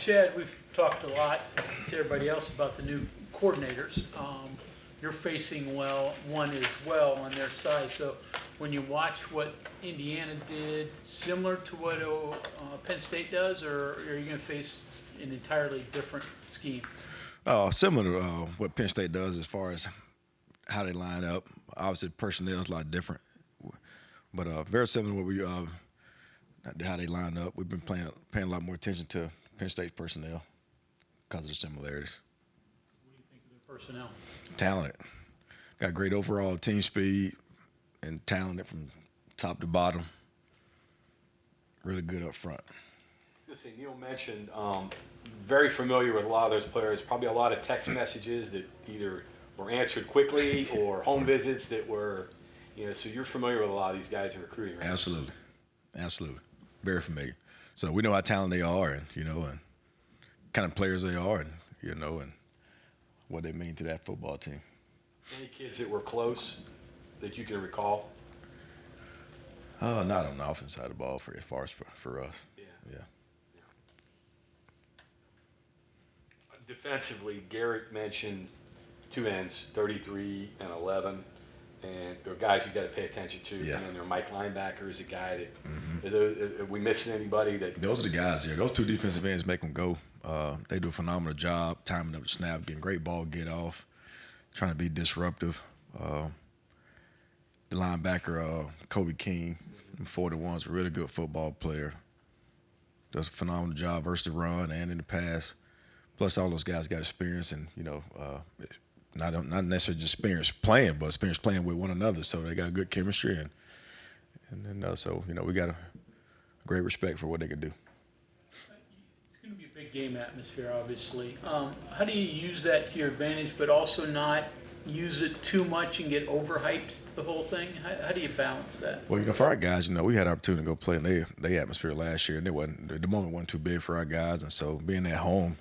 Chad, we've talked a lot to everybody else about the new coordinators. You're facing one as well on their side. So when you watch what Indiana did, similar to what Penn State does, or are you going to face an entirely different scheme? Similar to what Penn State does as far as how they line up. Obviously, the personnel is a lot different, but very similar to what we how they line up. We've been paying a lot more attention to Penn State personnel because of the similarities. What do you think of their personnel? Talented, got great overall team speed, and talented from top to bottom. Really good up front. I was going to say, Neil mentioned very familiar with a lot of those players. Probably a lot of text messages that either were answered quickly or home visits that were, so you're familiar with a lot of these guys in recruiting, right? Absolutely, very familiar. So we know how talented they are, and and kind of players they are, and and what they mean to that football team. Any kids that were close that you can recall? Not on the offense side of the ball as far as for us. Yeah. Defensively, Garrett mentioned two ends, 33 and 11, and they're guys you got to pay attention to. Yeah. And then their Mike linebacker is a guy that, are we missing anybody? Those are the guys there. Those two defensive ends make them go. They do a phenomenal job timing up the snap, getting great ball get off, trying to be disruptive. The linebacker, Kobe King, 41, is a really good football player. Does a phenomenal job versus the run and in the pass. Plus, all those guys got experience, and not necessarily just experience playing, but experience playing with one another. So they got good chemistry, and then so we got a great respect for what they can do. It's going to be a big game atmosphere, obviously. How do you use that to your advantage, but also not use it too much and get overhyped the whole thing? How do you balance that? Well, for our guys, we had an opportunity to go play in their atmosphere last year, and the moment wasn't too big for our guys, and so being at home,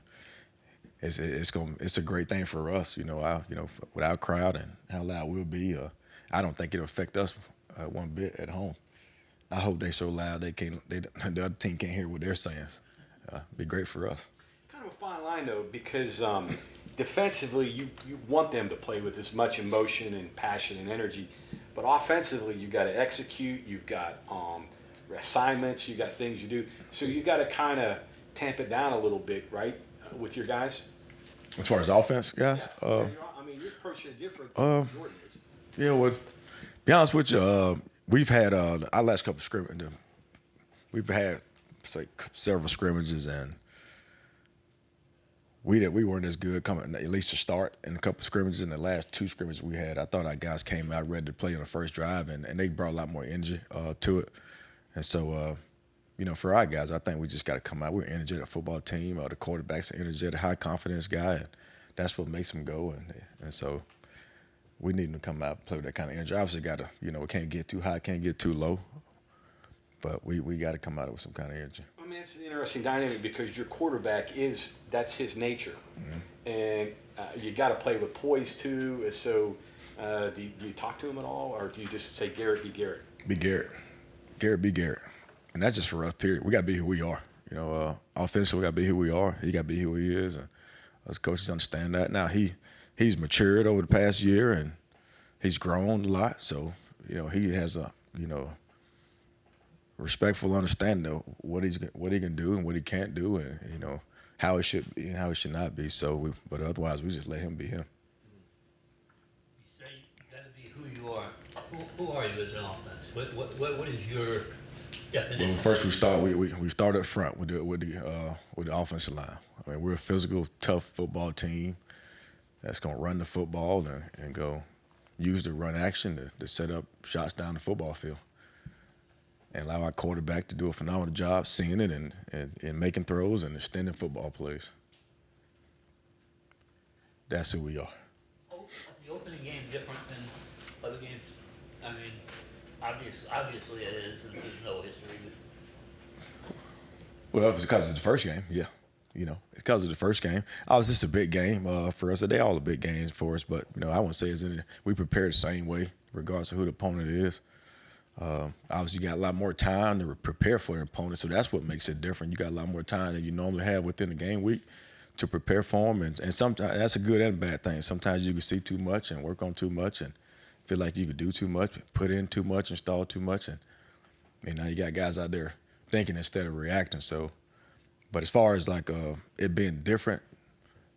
it's a great thing for us. With our crowd and how loud we'll be, I don't think it'll affect us one bit at home. I hope they're so loud the other team can't hear what they're saying. Be great for us. Kind of a fine line though, because defensively you want them to play with as much emotion and passion and energy, but offensively you got to execute. You've got assignments. You got things you do. So you got to kind of tamp it down a little bit, right, with your guys. As far as offense, guys, you're approaching it different than Jordan is. Yeah, well, be honest with you, we've had our last couple of scrimmages. We've had several scrimmages, and we weren't as good coming at least to start in a couple of scrimmages. In the last two scrimmages we had, I thought our guys came out ready to play on the first drive, and they brought a lot more energy to it. And so, for our guys, I think we just got to come out. We're an energetic football team. The quarterback's an energetic, high confidence guy, and that's what makes them go. And so we need them to come out and play with that kind of energy. Obviously, got to, we can't get too high, can't get too low, but we got to come out with some kind of energy. I mean, it's an interesting dynamic because your quarterback that's his nature, and you got to play with poise too. So, do you talk to him at all, or do you just say Garrett be Garrett? Be Garrett, Garrett be Garrett, and that's just for us. Period. We got to be who we are. Offensively, we got to be who we are. He got to be who he is, and us coaches understand that. Now he's matured over the past year, and he's grown a lot. So he has a respectful understanding of what he can do and what he can't do, and how it should be and how it should not be. So, but otherwise, we just let him be him. You say you got to be who you are. Who are you as an offense? What is your definition? Well, first we start up front with the offensive line. I mean, we're a physical, tough football team that's going to run the football and go use the run action to set up shots down the football field, and allow our quarterback to do a phenomenal job seeing it and making throws and extending football plays. That's who we are. Is the opening game different than other games? I mean, obviously it is since there's no history. Well, if it's because of the first game, yeah. It's because of the first game. Obviously, it's a big game for us. They all are big games for us, but I wouldn't say it's any. We prepare the same way, regardless of who the opponent is. Obviously, you got a lot more time to prepare for the opponent, so that's what makes it different. You got a lot more time than you normally have within the game week to prepare for them, and sometimes that's a good and a bad thing. Sometimes you can see too much and work on too much and feel like you could do too much, put in too much, install too much, and now you got guys out there thinking instead of reacting. So, but as far as like it being different,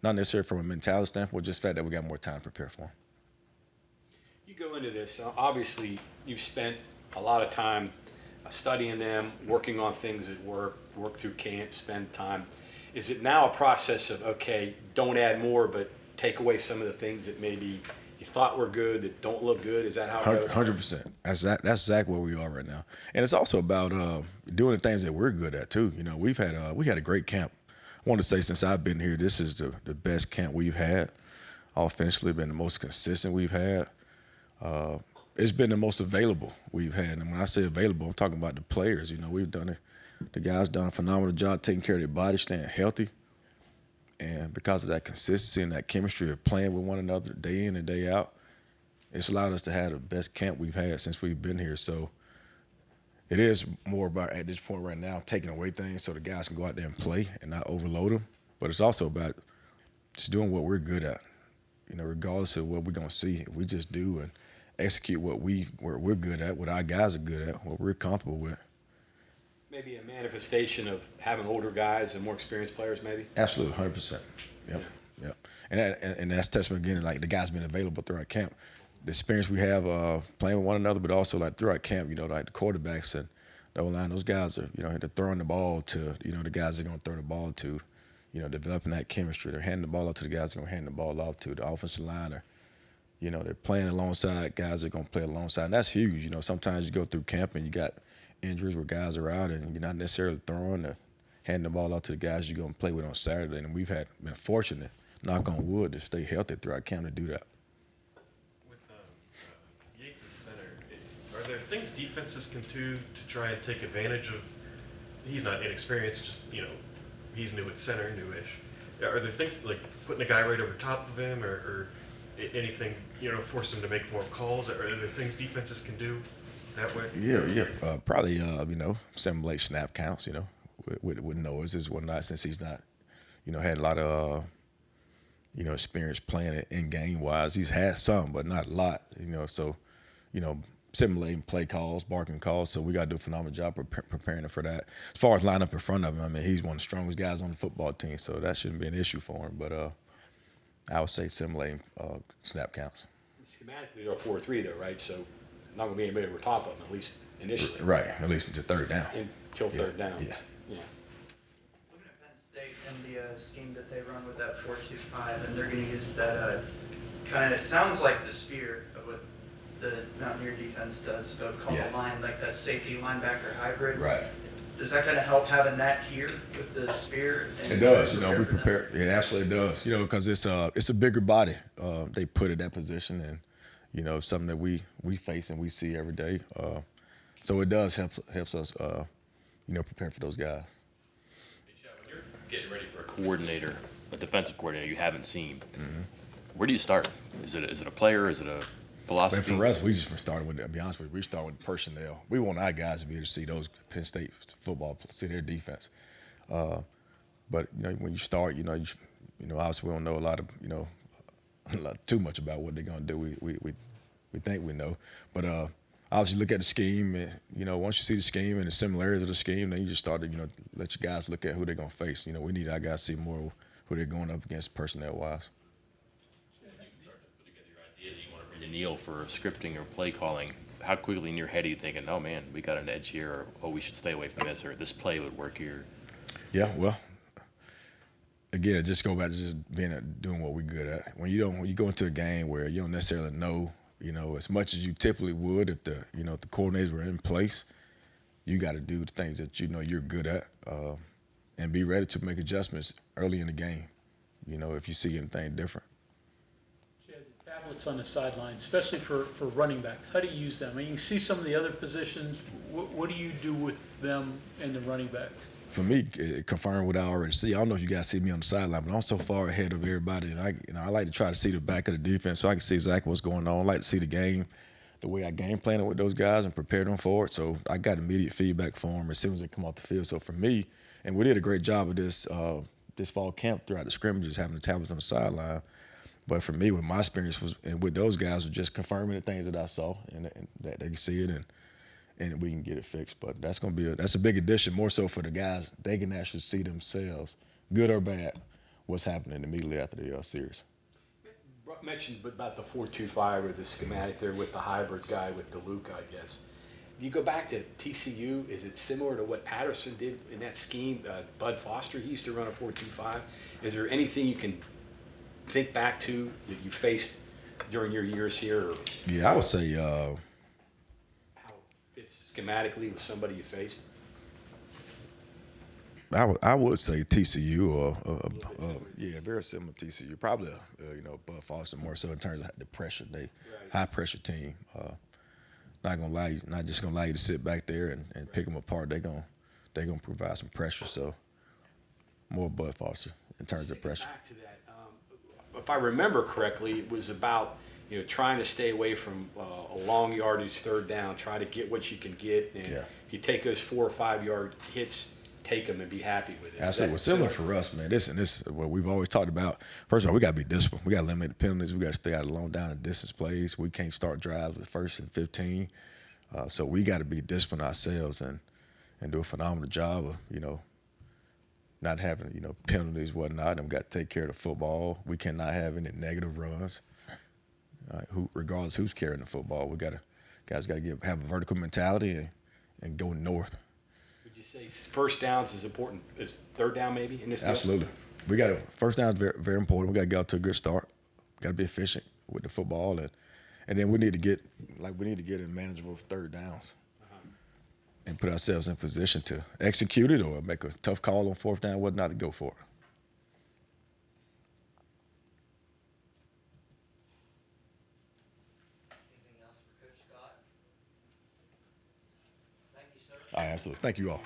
not necessarily from a mentality standpoint, just the fact that we got more time to prepare for them. You go into this, obviously, you've spent a lot of time studying them, working on things at work through camp, spend time. Is it now a process of, okay, don't add more, but take away some of the things that maybe you thought were good that don't look good? Is that how it goes? 100%. That's exactly where we are right now. And it's also about doing the things that we're good at too. We had a great camp. I want to say since I've been here, this is the best camp we've had. Offensively, been the most consistent we've had. It's been the most available we've had. And when I say available, I'm talking about the players. We've done it. The guys done a phenomenal job taking care of their body, staying healthy. And because of that consistency and that chemistry of playing with one another day in and day out, it's allowed us to have the best camp we've had since we've been here. So it is more about, at this point right now, taking away things so the guys can go out there and play and not overload them. But it's also about just doing what we're good at, regardless of what we're going to see. If we just do and execute what we're good at, what our guys are good at, what we're comfortable with. Maybe a manifestation of having older guys and more experienced players, maybe? Absolutely, 100%. Yep. And that's testament again, like the guys been available throughout camp. The experience we have playing with one another, but also like throughout camp, like the quarterbacks and the O-line, those guys are, they're throwing the ball to, the guys they're going to throw the ball to, developing that chemistry. They're handing the ball off to the guys they're going to hand the ball off to. The offensive line are, they're playing alongside guys they're going to play alongside. And that's huge. Sometimes you go through camp and you got injuries where guys are out and you're not necessarily throwing or handing the ball out to the guys you're going to play with on Saturday. And we've been fortunate, knock on wood, to stay healthy throughout camp to do that. With Yates at the center, are there things defenses can do to try and take advantage of? He's not inexperienced, just, he's new at center, newish. Are there things like putting a guy right over top of him or anything, force him to make more calls? Are there things defenses can do that way? Yeah. Probably, simulate snap counts, with noises and whatnot, since he's not, had a lot of, experience playing it in game wise. He's had some, but not a lot, so, simulating play calls, barking calls. So we got to do a phenomenal job preparing him for that. As far as line up in front of him, he's one of the strongest guys on the football team, so that shouldn't be an issue for him. But I would say simulating snap counts. Schematically, they're 4-3 though, right? So not going to be anybody over top of them, at least initially. Right, at least until third down. Until third down. Yeah. Looking at Penn State and the scheme that they run with that 4-2-5, and they're going to use that kind of, it sounds like the spear of what the Mountaineer defense does, but call the line like that safety linebacker hybrid. Right. Does that kind of help having that here with the spear? It does, we prepare. It absolutely does, because it's a bigger body they put in that position, and something that we face and we see every day. So it does helps us prepare for those guys. Hey, Chad, when you're getting ready for a coordinator, a defensive coordinator you haven't seen, where do you start? Is it a player? Is it a philosophy? But for us, we just started with, to be honest with you, we started with personnel. We want our guys to be able to see those Penn State football, see their defense. But when you start, obviously we don't know a lot of, too much about what they're gonna do. We think we know, but obviously look at the scheme. And, once you see the scheme and the similarities of the scheme, then you just start to let your guys look at who they're gonna face. We need our guys to see more who they're going up against personnel wise. Neil for scripting or play calling, how quickly in your head are you thinking, oh man, we got an edge here, or oh, we should stay away from this, or this play would work here? Yeah, well, again, just go back to just doing what we're good at. When you go into a game where you don't necessarily know, as much as you typically would if the coordinators were in place, you got to do the things that you're good at, and be ready to make adjustments early in the game. If you see anything different. Tablets on the sideline, especially for running backs. How do you use them? You can see some of the other positions. What do you do with them and the running backs? For me, it confirmed what I already see. I don't know if you guys see me on the sideline, but I'm so far ahead of everybody, and I like to try to see the back of the defense so I can see exactly what's going on. I like to see the game the way I game planned with those guys and prepared them for it. So I got immediate feedback for them as soon as they come off the field. So for me, and we did a great job of this fall camp throughout the scrimmages, having the tablets on the sideline. But for me, with my experience was and with those guys was just confirming the things that I saw and that they can see it and we can get it fixed. But that's gonna be that's a big addition, more so for the guys. They can actually see themselves, good or bad, what's happening immediately after the series. Mentioned about the 4-2-5 or the schematic there with the hybrid guy with the Luke, I guess. Do you go back to TCU? Is it similar to what Patterson did in that scheme? Bud Foster, he used to run a 4-2-5. Is there anything you can think back to that you faced during your years here? Or Yeah, I would say how it fits schematically with somebody you faced? I would say TCU or yeah, very similar to TCU. Probably Bud Foster more so in terms of the pressure. They high pressure team. Not gonna lie, not just gonna allow you to sit back there and pick them apart. They gonna provide some pressure. So more Bud Foster in terms of pressure. Back to that, if I remember correctly, it was about trying to stay away from a long yardage third down. Try to get what you can get, and if you take those 4 or 5 yard hits, take them and be happy with it. Absolutely. Well, similar for us, man. This is what we've always talked about. First of all, we got to be disciplined. We got to limit the penalties. We got to stay out of long down and distance plays. We can't start drives with 1st and 15. So we got to be disciplined ourselves and do a phenomenal job of not having penalties, whatnot. And we got to take care of the football. We cannot have any negative runs. Regardless who's carrying the football, guys got to have a vertical mentality and go north. Would you say first downs is important? Is third down maybe in this deal? Absolutely. We got first down is very, very important. We got to get out to a good start. Got to be efficient with the football, and then we need to get in manageable third downs, and put ourselves in position to execute it or make a tough call on 4th down, what not to go for it. Anything else for Coach Scott? Thank you, sir. All right, absolutely. Thank you all.